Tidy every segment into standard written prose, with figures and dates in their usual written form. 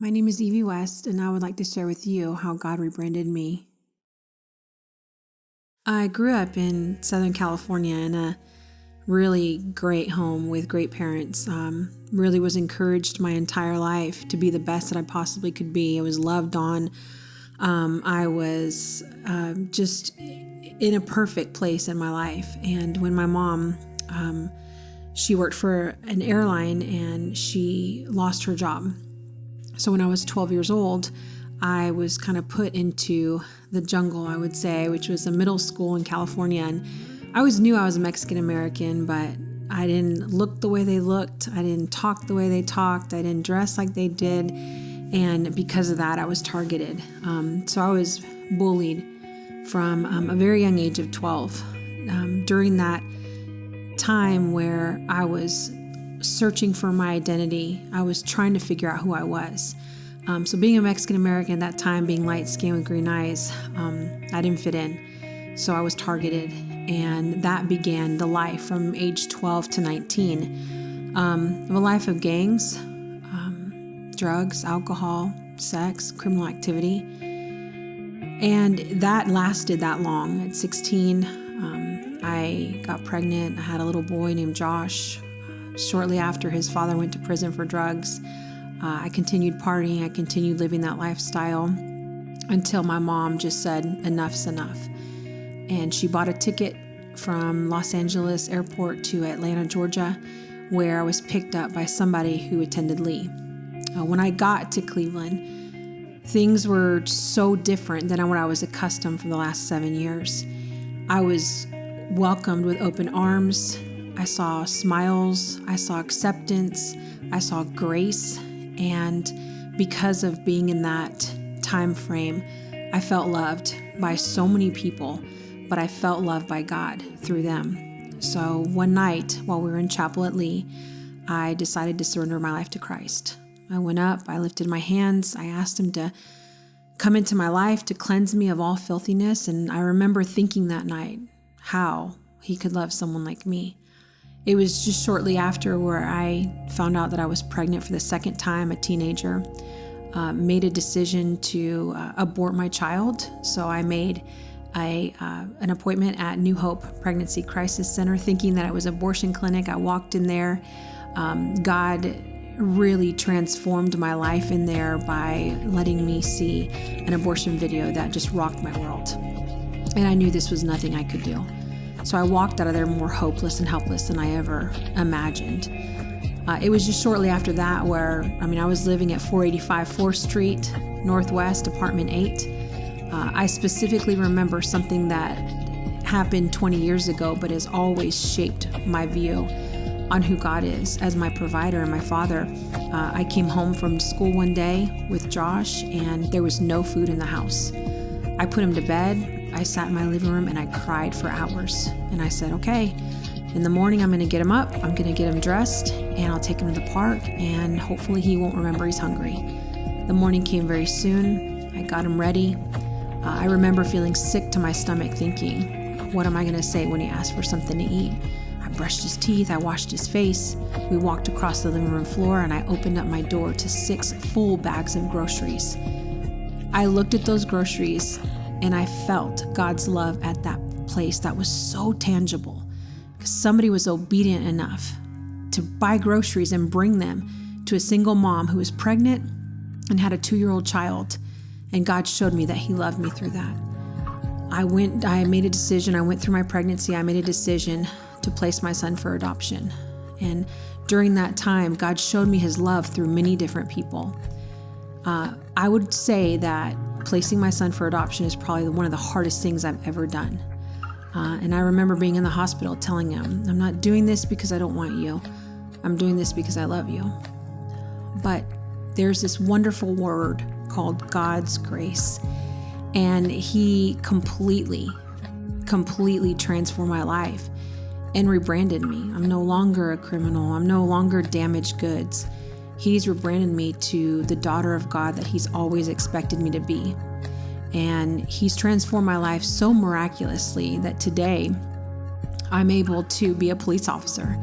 My name is Evie West, and I would like to share with you how God rebranded me. I grew up in Southern California in a really great home with great parents. Really was encouraged my entire life to be the best that I possibly could be. I was loved on. I was just in a perfect place in my life. And when my mom, she worked for an airline and she lost her job. So when I was 12 years old, I was kind of put into the jungle, I would say, which was a middle school in California. And I always knew I was a Mexican American, but I didn't look the way they looked. I didn't talk the way they talked. I didn't dress like they did. And because of that, I was targeted. So I was bullied from a very young age of 12. During that time where I was searching for my identity, I was trying to figure out who I was. So being a Mexican American at that time, being light skinned with green eyes, I didn't fit in. So I was targeted, and that began the life from age 12 to 19. Of a life of gangs, drugs, alcohol, sex, criminal activity. And that lasted that long. At 16, I got pregnant. I had a little boy named Josh. Shortly after his father went to prison for drugs, I continued partying. I continued living that lifestyle until my mom just said, enough's enough. And she bought a ticket from Los Angeles airport to Atlanta, Georgia, where I was picked up by somebody who attended Lee. When I got to Cleveland, things were so different than what I was accustomed for the last 7 years. I was welcomed with open arms. I saw smiles, I saw acceptance, I saw grace, and because of being in that time frame, I felt loved by so many people, but I felt loved by God through them. So one night while we were in chapel at Lee, I decided to surrender my life to Christ. I went up, I lifted my hands, I asked him to come into my life to cleanse me of all filthiness, and I remember thinking that night how he could love someone like me. It was just shortly after where I found out that I was pregnant for the second time, a teenager, made a decision to abort my child. So I made an appointment at New Hope Pregnancy Crisis Center, thinking that it was an abortion clinic. I walked in there. God really transformed my life in there by letting me see an abortion video that just rocked my world. And I knew this was nothing I could do. So I walked out of there more hopeless and helpless than I ever imagined. It was just shortly after that where, I was living at 485 4th Street, Northwest, apartment 8. I specifically remember something that happened 20 years ago, but has always shaped my view on who God is as my provider and my father. I came home from school one day with Josh, and there was no food in the house. I put him to bed. I sat in my living room and I cried for hours. And I said, okay, in the morning I'm going to get him up, I'm going to get him dressed, and I'll take him to the park, and hopefully he won't remember he's hungry. The morning came very soon. I got him ready. I remember feeling sick to my stomach, thinking, what am I going to say when he asks for something to eat? I brushed his teeth, I washed his face. We walked across the living room floor, and I opened up my door to 6 full bags of groceries. I looked at those groceries and I felt God's love at that place that was so tangible, because somebody was obedient enough to buy groceries and bring them to a single mom who was pregnant and had a 2-year-old child. And God showed me that he loved me through that. I made a decision. I went through my pregnancy. I made a decision to place my son for adoption. And during that time, God showed me his love through many different people. I would say that placing my son for adoption is probably one of the hardest things I've ever done. And I remember being in the hospital telling him, I'm not doing this because I don't want you. I'm doing this because I love you. But there's this wonderful word called God's grace. And he completely transformed my life and rebranded me. I'm no longer a criminal. I'm no longer damaged goods. He's rebranded me to the daughter of God that he's always expected me to be. And he's transformed my life so miraculously that today I'm able to be a police officer.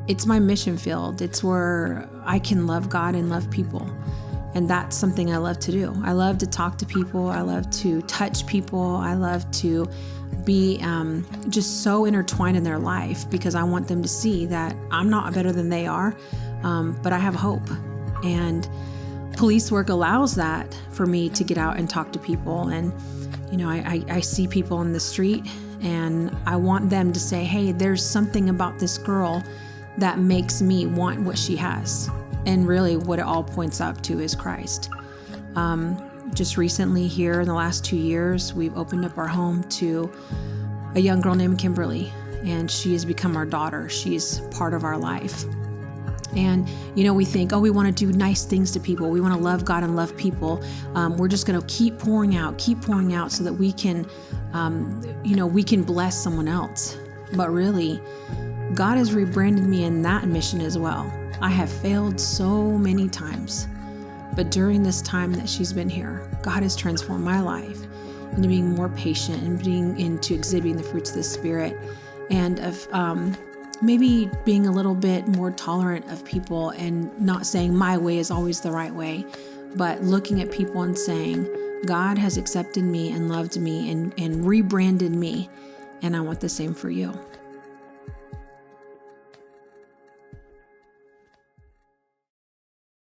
it's my mission field. It's where I can love God and love people. And that's something I love to do. I love to talk to people. I love to touch people. I love to be just so intertwined in their life, because I want them to see that I'm not better than they are, but I have hope. And police work allows that for me to get out and talk to people. And, I see people in the street, and I want them to say, hey, there's something about this girl that makes me want what she has. And really what it all points up to is Christ. Just recently here in the last 2 years, we've opened up our home to a young girl named Kimberly, and she has become our daughter. She's part of our life. And, we think, we want to do nice things to people. We want to love God and love people. We're just going to keep pouring out so that we can, we can bless someone else. But really, God has rebranded me in that mission as well. I have failed so many times, but during this time that she's been here, God has transformed my life into being more patient and into exhibiting the fruits of the Spirit, and of maybe being a little bit more tolerant of people, and not saying my way is always the right way, but looking at people and saying, God has accepted me and loved me and rebranded me, and I want the same for you.